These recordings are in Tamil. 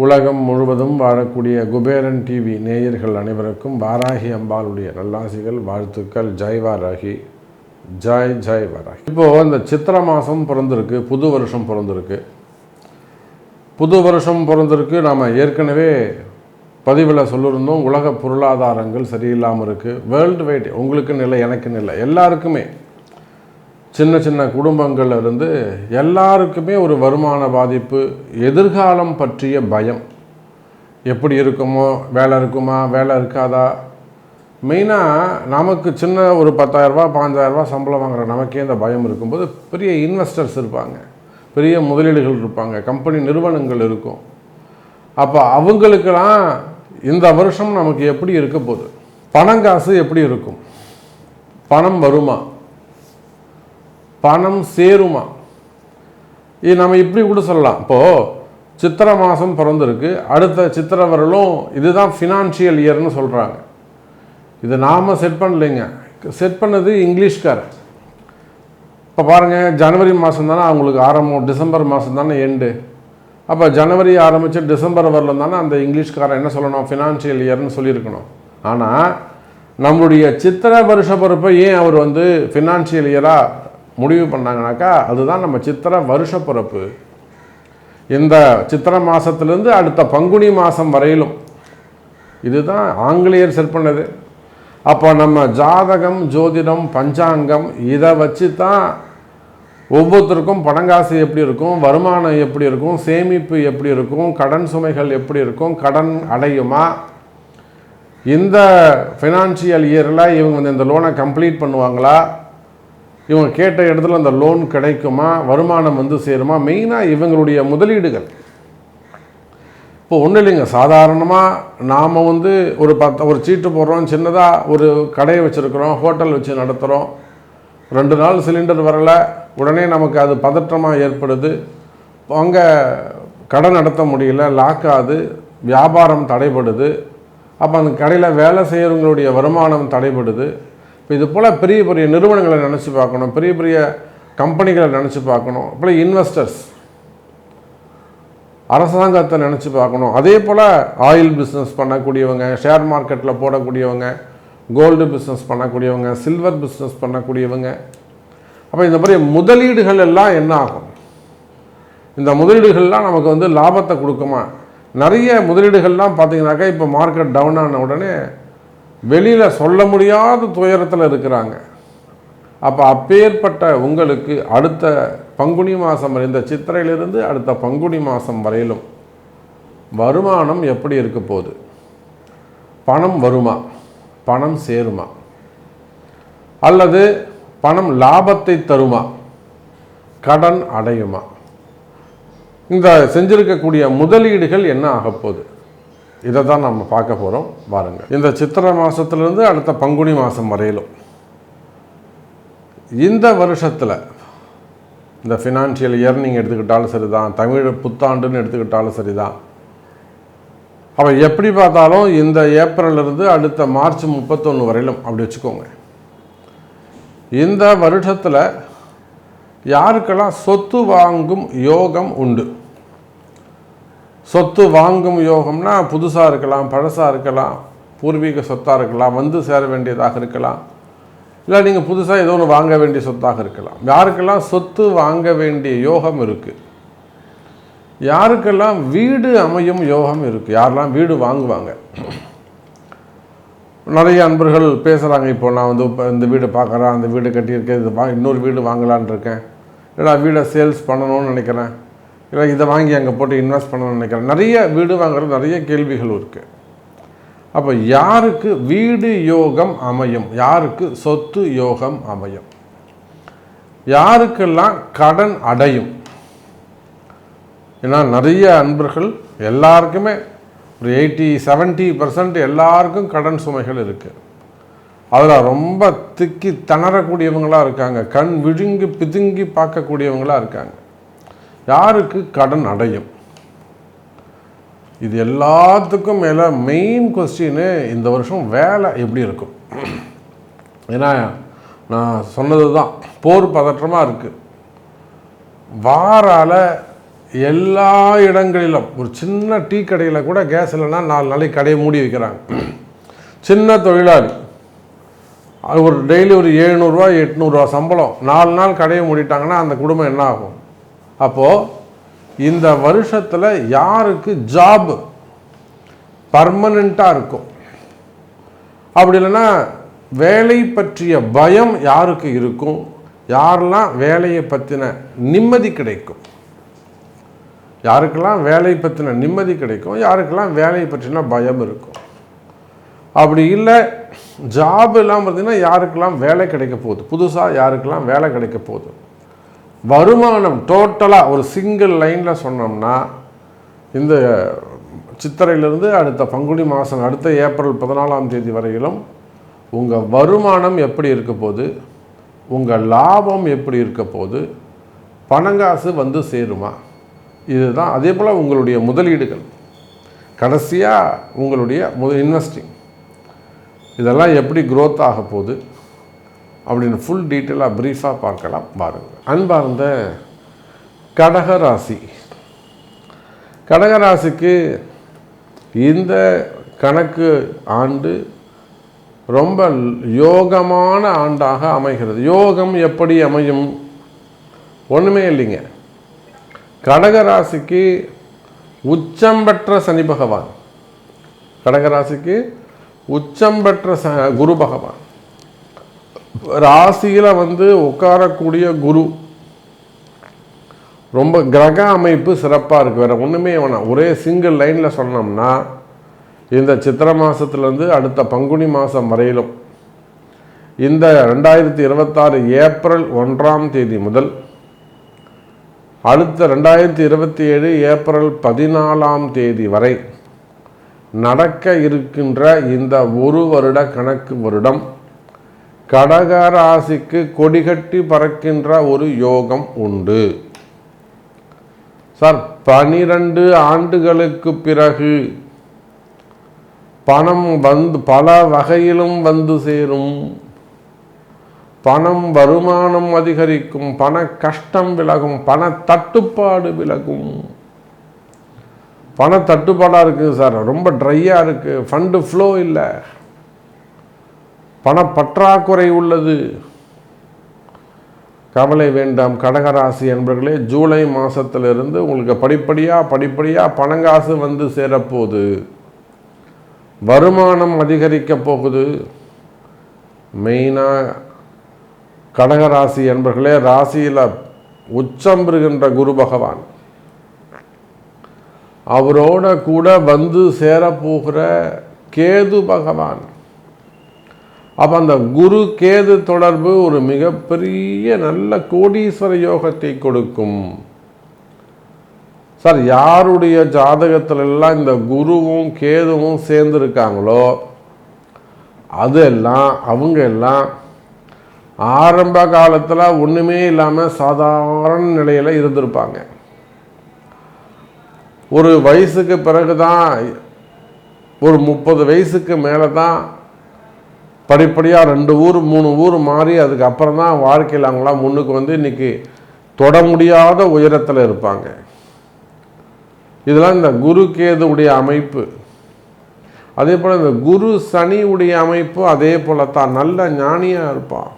உலகம் முழுவதும் வாழக்கூடிய குபேரன் டிவி நேயர்கள் அனைவருக்கும் வாராகி அம்பாளுடைய நல்லாசிகள், வாழ்த்துக்கள். ஜெய் வாராகி, ஜெய் ஜெய் வாராகி. இப்போது இந்த சித்திரை மாதம் பிறந்திருக்கு, புது வருஷம் பிறந்திருக்கு. புது வருஷம் பிறந்திருக்கு. நாம் ஏற்கனவே பதிவில் சொல்லியிருந்தோம், உலக பொருளாதாரங்கள் சரியில்லாமல் இருக்குது. வேர்ல்டு வைட், உங்களுக்குன்னு இல்லை, எனக்குன்னு இல்லை, எல்லாருக்குமே, சின்ன சின்ன குடும்பங்கள்ல இருந்து எல்லாருக்குமே ஒரு வருமான பாதிப்பு, எதிர்காலம் பற்றிய பயம். எப்படி இருக்குமோ, வேலை இருக்குமா, வேலை இருக்காதா. மெயினாக நமக்கு சின்ன ஒரு 10,000 5,000 சம்பளம் வாங்குகிற நமக்கே இந்த பயம் இருக்கும்போது, பெரிய இன்வெஸ்டர்ஸ் இருப்பாங்க, பெரிய முதலீடுகள் இருப்பாங்க, கம்பெனி நிறுவனங்கள் இருக்கும். அப்போ அவங்களுக்கெல்லாம் இந்த வருஷம் நமக்கு எப்படி இருக்க போகுது, பணங்காசு எப்படி இருக்கும், பணம் வருமா, பணம் சேருமா, இது நம்ம இப்படி கூட சொல்லலாம். இப்போது சித்திரை மாதம் பிறந்திருக்கு, அடுத்த சித்திரை வரலும் இதுதான் ஃபினான்ஷியல் இயர்னு சொல்கிறாங்க. இது நாம் செட் பண்ணலைங்க, செட் பண்ணது இங்கிலீஷ்காரர். இப்போ பாருங்கள், ஜனவரி மாதம் தானே அவங்களுக்கு ஆரம்பம், டிசம்பர் மாதம் தானே எண்டு. அப்போ ஜனவரி ஆரம்பித்து டிசம்பர் வரலும் தானே அந்த இங்கிலீஷ்காரன் என்ன சொல்லணும், ஃபினான்ஷியல் இயர்னு சொல்லியிருக்கணும். ஆனால் நம்மளுடைய சித்திரை வருஷ பிறப்பை ஏன் அவர் ஃபினான்ஷியல் இயராக முடிவு பண்ணாங்கனாக்கா, அதுதான் நம்ம சித்திரை வருஷ பிறப்பு. இந்த சித்திரை மாதத்துலேருந்து அடுத்த பங்குனி மாதம் வரையிலும் இதுதான் ஆங்கிலேயர் செட் பண்ணது. அப்போ நம்ம ஜாதகம், ஜோதிடம், பஞ்சாங்கம் இதை வச்சு தான் ஒவ்வொருத்தருக்கும் பணங்காசு எப்படி இருக்கும், வருமானம் எப்படி இருக்கும், சேமிப்பு எப்படி இருக்கும், கடன் சுமைகள் எப்படி இருக்கும், கடன் அடையுமா, இந்த ஃபினான்ஷியல் இயரில் இவங்க இந்த லோனை கம்ப்ளீட் பண்ணுவாங்களா, இவங்க கேட்ட இடத்துல அந்த லோன் கிடைக்குமா, வருமானம் சேருமா, மெயினாக இவங்களுடைய முதலீடுகள். இப்போ ஒன்றும் இல்லைங்க, சாதாரணமாக நாம் ஒரு சீட்டு போடுறோம், சின்னதாக ஒரு கடையை வச்சுருக்கிறோம், ஹோட்டல் வச்சு நடத்துகிறோம், 2 நாள் சிலிண்டர் வரலை, உடனே நமக்கு அது பதற்றமாக ஏற்படுது, அங்கே கடன் நடத்த முடியல, லாக் ஆகுது, வியாபாரம் தடைபடுது. அப்போ அந்த கடையில் வேலை செய்கிறவங்களுடைய வருமானம் தடைபடுது. இப்போ இது போல் பெரிய பெரிய நிறுவனங்களை நினச்சி பார்க்கணும், பெரிய பெரிய கம்பெனிகளை நினச்சி பார்க்கணும், இப்போ இன்வெஸ்டர்ஸ், அரசாங்கத்தை நினச்சி பார்க்கணும். அதே போல் ஆயில் பிஸ்னஸ் பண்ணக்கூடியவங்க, ஷேர் மார்க்கெட்டில் போடக்கூடியவங்க, கோல்டு பிஸ்னஸ் பண்ணக்கூடியவங்க, சில்வர் பிஸ்னஸ் பண்ணக்கூடியவங்க. அப்போ இந்த மாதிரி முதலீடுகள் எல்லாம் என்ன ஆகும், இந்த முதலீடுகள்லாம் நமக்கு லாபத்தை கொடுக்குமா. நிறைய முதலீடுகள்லாம் பார்த்திங்கனாக்கா இப்போ மார்க்கெட் டவுன் ஆன உடனே வெளியில் சொல்ல முடியாத துயரத்தில் இருக்கிறாங்க. அப்போ அப்பேற்பட்ட உங்களுக்கு அடுத்த பங்குனி மாதம், இந்த சித்திரையிலிருந்து அடுத்த பங்குனி மாதம் வரையிலும் வருமானம் எப்படி இருக்க போகுது, பணம் வருமா, பணம் சேருமா, அல்லது பணம் லாபத்தை தருமா, கடன் அடையுமா, இந்த செஞ்சிருக்கக்கூடிய முதலீடுகள் என்ன ஆகப்போகுது, இதை தான் நம்ம பார்க்க போகிறோம். பாருங்கள், இந்த சித்திரை மாதத்துலேருந்து அடுத்த பங்குனி மாதம் வரையிலும் இந்த வருஷத்தில் இந்த ஃபினான்ஷியல் இயர் நீங்கள் எடுத்துக்கிட்டாலும் சரி தான், தமிழ் புத்தாண்டுன்னு எடுத்துக்கிட்டாலும் சரி தான். அப்போ எப்படி பார்த்தாலும் இந்த ஏப்ரல்லிருந்து அடுத்த மார்ச் 31 வரையிலும் அப்படி வச்சுக்கோங்க. இந்த வருஷத்தில் யாருக்கெல்லாம் சொத்து வாங்கும் யோகம் உண்டு, சொத்து வாங்கும் யோகம்னா புதுசாக இருக்கலாம், பழசாக இருக்கலாம், பூர்வீக சொத்தாக இருக்கலாம், சேர வேண்டியதாக இருக்கலாம், இல்லை நீங்கள் புதுசாக ஏதோ ஒன்று வாங்க வேண்டிய சொத்தாக இருக்கலாம். யாருக்கெல்லாம் சொத்து வாங்க வேண்டிய யோகம் இருக்குது, யாருக்கெல்லாம் வீடு அமையும் யோகம் இருக்குது, யாரெல்லாம் வீடு வாங்குவாங்க. நிறைய அன்பர்கள் பேசுகிறாங்க, இப்போ நான் இப்போ இந்த வீடு பார்க்குறேன், அந்த வீடு கட்டியிருக்கேன், இது இன்னொரு வீடு வாங்கலான் இருக்கேன், இல்லை வீடை சேல்ஸ் பண்ணணும்னு நினைக்கிறேன், இல்லை இதை வாங்கி அங்கே போட்டு இன்வெஸ்ட் பண்ணணும்னு நினைக்கிறேன். நிறைய வீடு வாங்குறது நிறைய கேள்விகள் இருக்குது. அப்போ யாருக்கு வீடு யோகம் அமையும், யாருக்கு சொத்து யோகம் அமையும், யாருக்கெல்லாம் கடன் அடையும். ஏன்னா நிறைய அன்பர்கள் எல்லாருக்குமே ஒரு 80-70% எல்லாருக்கும் கடன் சுமைகள் இருக்குது. அதில் ரொம்ப திக்கி திணறக்கூடியவங்களாக இருக்காங்க, கண் விழுங்கி பிதுங்கி பார்க்கக்கூடியவங்களாக இருக்காங்க. யாருக்கு கடன் அடையும், இது எல்லாத்துக்கும் மேலே மெயின் கொஸ்டின் இந்த வருஷம் வேலை எப்படி இருக்கும். ஏன்னா நான் சொன்னது தான், போர் பதற்றமாக இருக்குது. வாரால எல்லா இடங்களிலும் ஒரு சின்ன டீ கடையில் கூட கேஸ் இல்லைன்னா 4 நாளைக்கு கடையை மூடி வைக்கிறாங்க. சின்ன தொழிலாளி அது ஒரு டெய்லி ஒரு 700 800 சம்பளம், 4 நாள் கடையை மூடிட்டாங்கன்னா அந்த குடும்பம் என்ன ஆகும்? அப்போது இந்த வருஷத்தில் யாருக்கு ஜாப் பர்மனெண்ட்டாக இருக்கும், அப்படி இல்லைன்னா வேலை பற்றிய பயம் யாருக்கு இருக்கும், யாரெல்லாம் வேலையை பற்றின நிம்மதி கிடைக்கும், யாருக்கெல்லாம் வேலை பற்றின நிம்மதி கிடைக்கும், யாருக்கெல்லாம் வேலையை பற்றின பயம் இருக்கும். அப்படி இல்லை ஜாப் எல்லாம் பார்த்தீங்கன்னா யாருக்கெல்லாம் வேலை கிடைக்க போகுது, புதுசாக யாருக்கெல்லாம் வேலை கிடைக்க போகுது. வருமானம் டோட்டலாக ஒரு சிங்கிள் லைனில் சொன்னோம்னா இந்த சித்திரையிலிருந்து அடுத்த பங்குனி மாதம், அடுத்த ஏப்ரல் 14ஆம் தேதி வரையிலும் உங்கள் வருமானம் எப்படி இருக்க போகுது, உங்கள் லாபம் எப்படி இருக்க போகுது, பணங்காசு வந்து சேருமா, இதுதான். அதே போல் உங்களுடைய முதலீடுகள், கடைசியாக உங்களுடைய இன்வெஸ்டிங், இதெல்லாம் எப்படி க்ரோத் ஆக போகுது அப்படின்னு ஃபுல் டீட்டெயிலாக ப்ரீஃபாக பார்க்கலாம் பாருங்கள். அன்பார்ந்த கடகராசி, கடகராசிக்கு இந்த கணக்கு ஆண்டு ரொம்ப யோகமான ஆண்டாக அமைகிறது. யோகம் எப்படி அமையும்? ஒன்றுமே இல்லைங்க. கடகராசிக்கு உச்சம் பெற்ற சனி பகவான், கடகராசிக்கு உச்சம் பெற்ற குரு பகவான், ராசியில் வந்து உட்காரக்கூடிய குரு, ரொம்ப கிரக அமைப்பு சிறப்பாக இருக்குது. வேறு ஒன்றுமே வேணாம். ஒரே சிங்கிள் லைனில் சொன்னோம்னா இந்த சித்திரை மாதத்துலேருந்து அடுத்த பங்குனி மாதம் வரையிலும், இந்த 2026 ஏப்ரல் 1ஆம் தேதி முதல் அடுத்த 2027 ஏப்ரல் 14ஆம் தேதி வரை நடக்க இருக்கின்ற இந்த ஒரு வருட கணக்கு வருடம் கடகராசிக்கு கொடிகட்டி பறக்கின்ற ஒரு யோகம் உண்டு. சார், 12 ஆண்டுகளுக்கு பிறகு பணம் வந்து பல வகையிலும் வந்து சேரும், பணம் வருமானம் அதிகரிக்கும், பண கஷ்டம் விலகும், பண தட்டுப்பாடு விலகும். பண தட்டுப்பாடாக இருக்குது சார், ரொம்ப ட்ரையாக இருக்குது, ஃபண்டு ஃப்ளோ இல்லை, பண பற்றாக்குறை உள்ளது. கவலை வேண்டாம் கடகராசி என்பர்களே. ஜூலை மாதத்திலிருந்து உங்களுக்கு படிப்படியாக பணங்காசு வந்து சேரப்போகுது, வருமானம் அதிகரிக்க போகுது. மெயினாக கடகராசி என்பர்களே, ராசியில் உச்சம் பெறுகின்ற குரு பகவான், அவரோட கூட வந்து சேரப்போகிற கேது பகவான். அப்போ அந்த குரு கேது தொடர்பு ஒரு மிகப்பெரிய நல்ல கோடீஸ்வர யோகத்தை கொடுக்கும். சார், யாருடைய ஜாதகத்திலெல்லாம் இந்த குருவும் கேதுவும் சேர்ந்துருக்காங்களோ அதெல்லாம் அவங்க எல்லாம் ஆரம்ப காலத்தில் ஒன்றுமே இல்லாமல் சாதாரண நிலையில் இருந்திருப்பாங்க. ஒரு வயசுக்கு பிறகு தான், ஒரு 30 வயசுக்கு மேலே தான் படிப்படியாக 2 ஊர் 3 ஊர் மாறி அதுக்கப்புறம் தான் வாழ்க்கையில் அவங்களாம் முன்னுக்கு வந்து இன்றைக்கி தொட முடியாத உயரத்தில் இருப்பாங்க. இதெல்லாம் இந்த குரு கேதுவுடைய அமைப்பு. அதே போல் இந்த குரு சனியுடைய அமைப்பு அதே போல தான். நல்ல ஞானியாக இருப்பான்,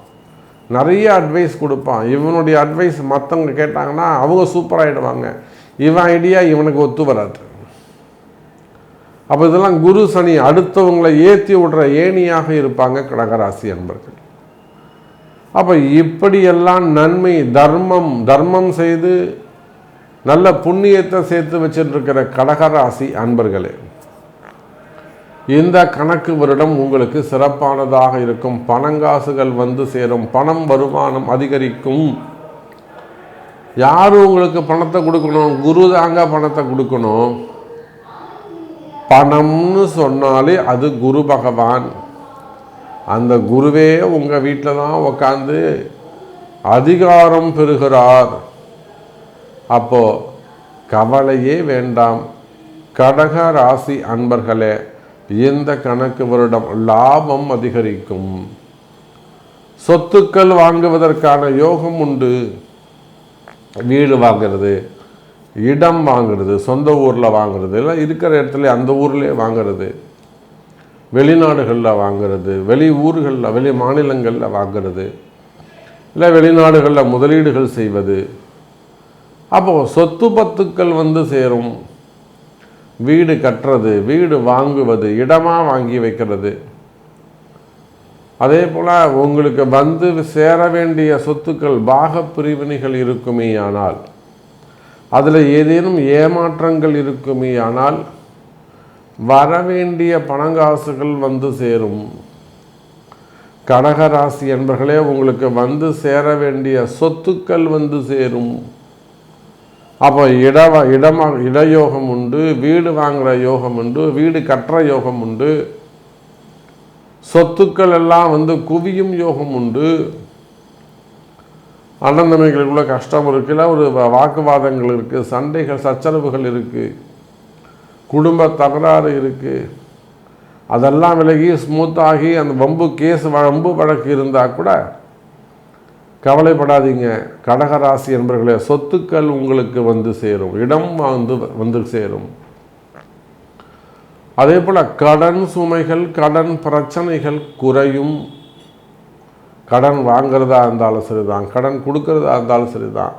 நிறைய அட்வைஸ் கொடுப்பான். இவனுடைய அட்வைஸ் மற்றவங்க கேட்டாங்கன்னா அவங்க சூப்பராகிடுவாங்க, இவன் ஐடியா இவனுக்கு ஒத்து வராது. அப்போ இதெல்லாம் குரு சனி அடுத்தவங்களை ஏற்றி விடுற ஏணியாக இருப்பாங்க கடகராசி அன்பர்கள். அப்போ இப்படியெல்லாம் நன்மை தர்மம் செய்து நல்ல புண்ணியத்தை சேர்த்து வச்சுருக்கிற கடகராசி அன்பர்களே, இந்த கணக்கு வருடம் உங்களுக்கு சிறப்பானதாக இருக்கும். பணங்காசுகள் வந்து சேரும், பணம் வருமானம் அதிகரிக்கும். யார் உங்களுக்கு பணத்தை கொடுக்கணும்? குரு தாங்க பணத்தை கொடுக்கணும். பணம்னு சொன்னாலே அது குரு பகவான். அந்த குருவே உங்கள் வீட்டில் தான் உட்காந்து அதிகாரம் பெறுகிறார். அப்போது கவலையே வேண்டாம் கடக ராசி அன்பர்களே. இந்த கணக்கு வருடம் லாபம் அதிகரிக்கும், சொத்துக்கள் வாங்குவதற்கான யோகம் உண்டு. வீடு வாங்கிறது, இடம் வாங்கிறது, சொந்த ஊரில் வாங்கிறது, இல்லை இருக்கிற இடத்துல அந்த ஊர்லேயே வாங்கிறது, வெளிநாடுகளில் வாங்கிறது, வெளி ஊர்களில் வெளி மாநிலங்களில் வாங்கிறது, இல்லை வெளிநாடுகளில் முதலீடுகள் செய்வது. அப்போது சொத்து பத்துக்கள் சேரும். வீடு கட்டுறது, வீடு வாங்குவது, இடமாக வாங்கி வைக்கிறது. அதே போல் உங்களுக்கு சேர வேண்டிய சொத்துக்கள் பாக பிரிவினைகள் இருக்குமே ஆனால், அதில் ஏதேனும் ஏமாற்றங்கள் இருக்குமே ஆனால் வரவேண்டிய பணங்காசுகள் சேரும். கடகராசி என்பர்களே, உங்களுக்கு சேர வேண்டிய சொத்துக்கள் சேரும். அப்போ இடயோகம் உண்டு, வீடு வாங்குகிற யோகம் உண்டு, வீடு கட்டுற யோகம் உண்டு, சொத்துக்கள் எல்லாம் குவியும் யோகம் உண்டு. அண்ணன் தம்பிகளுக்குள்ள கஷ்டம் இருக்குல்ல, ஒரு வாக்குவாதங்கள் இருக்குது, சண்டைகள் சச்சரவுகள் இருக்குது, குடும்ப தகராறு இருக்குது. அதெல்லாம் விலகி ஸ்மூத்தாகி அந்த வம்பு வழக்கு இருந்தால் கூட கவலைப்படாதீங்க கடகராசி என்பர்களே. சொத்துக்கள் உங்களுக்கு சேரும், இடம் சேரும். அதே போல் கடன் சுமைகள், கடன் பிரச்சனைகள் குறையும். கடன் வாங்கிறதா இருந்தாலும் சரிதான், கடன் கொடுக்கறதா இருந்தாலும் சரிதான்,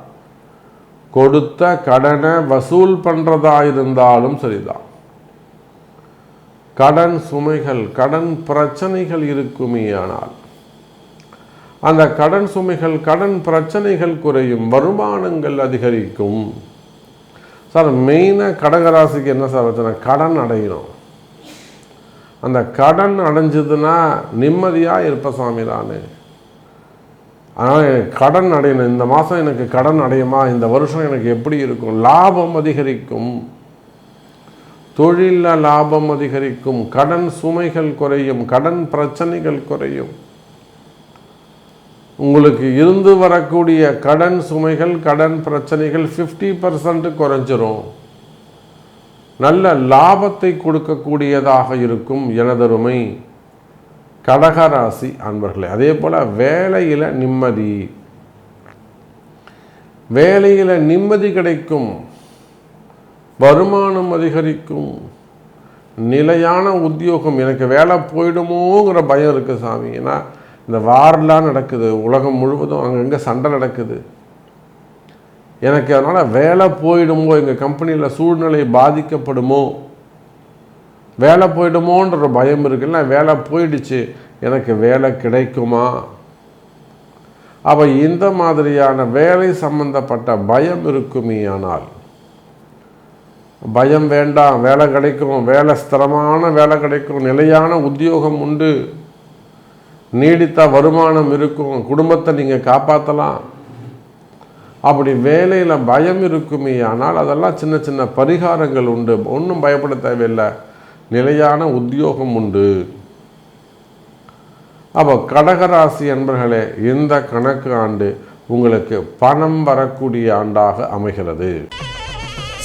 கொடுத்த கடனை வசூல் பண்ணுறதா இருந்தாலும் சரிதான், கடன் சுமைகள், கடன் பிரச்சனைகள் இருக்குமே ஆனால் அந்த கடன் சுமைகள், கடன் பிரச்சனைகள் குறையும், வருமானங்கள் அதிகரிக்கும். சார் மெயினாக கடகராசிக்கு என்ன சார் பிரச்சனை? கடன் அடையணும். அந்த கடன் அடைஞ்சதுன்னா நிம்மதியாக இருப்ப சாமி நான். ஆனால் எனக்கு கடன் அடையணும், இந்த மாதம் எனக்கு கடன் அடையுமா, இந்த வருஷம் எனக்கு எப்படி இருக்கும்? லாபம் அதிகரிக்கும், தொழிலில் லாபம் அதிகரிக்கும், கடன் சுமைகள் குறையும், கடன் பிரச்சனைகள் குறையும். உங்களுக்கு இருந்து வரக்கூடிய கடன் சுமைகள், கடன் பிரச்சனைகள் 50% குறைஞ்சிரும். நல்ல லாபத்தை கொடுக்கக்கூடியதாக இருக்கும் எனதருமை கடகராசி அன்பர்களே. அதே போல் வேலையில் நிம்மதி கிடைக்கும், வருமானம் அதிகரிக்கும், நிலையான உத்தியோகம். எனக்கு வேலை போயிடுமோங்கிற பயம் இருக்குது சாமி. ஏன்னா இந்த வாரெலாம் நடக்குது, உலகம் முழுவதும் அங்கங்கே சண்டை நடக்குது. எனக்கு அதனால் வேலை போயிடுமோ, எங்கள் கம்பெனியில் சூழ்நிலை பாதிக்கப்படுமோ, வேலை போயிடுமோன்ற பயம் இருக்குல்ல. வேலை போயிடுச்சு, எனக்கு வேலை கிடைக்குமா? அப்போ இந்த மாதிரியான வேலை சம்பந்தப்பட்ட பயம் இருக்குமே ஆனால் பயம் வேண்டாம். வேலை கிடைக்கும், வேலை ஸ்திரமான வேலை கிடைக்கும், நிலையான உத்தியோகம் உண்டு, நீடித்த வருமானம் இருக்கும், குடும்பத்தை நீங்கள் காப்பாற்றலாம். அப்படி வேலையில் பயம் இருக்குமே ஆனால் அதெல்லாம் சின்ன சின்ன பரிகாரங்கள் உண்டு, ஒன்றும் பயப்பட தேவையில்லை, நிலையான உத்தியோகம் உண்டு. அப்போ கடகராசி என்பர்களே, இந்த கணக்கு ஆண்டு உங்களுக்கு பணம் வரக்கூடிய ஆண்டாக அமைகிறது.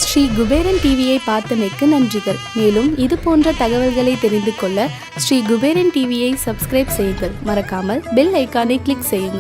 ஸ்ரீ குபேரன் டிவியை பார்த்தமைக்கு நன்றிகள். மேலும் இது போன்ற தகவல்களை தெரிந்து கொள்ள ஸ்ரீ குபேரன் டிவியை சப்ஸ்கிரைப் செய்யுங்கள். மறக்காமல் பெல் ஐக்கானை கிளிக் செய்யுங்கள்.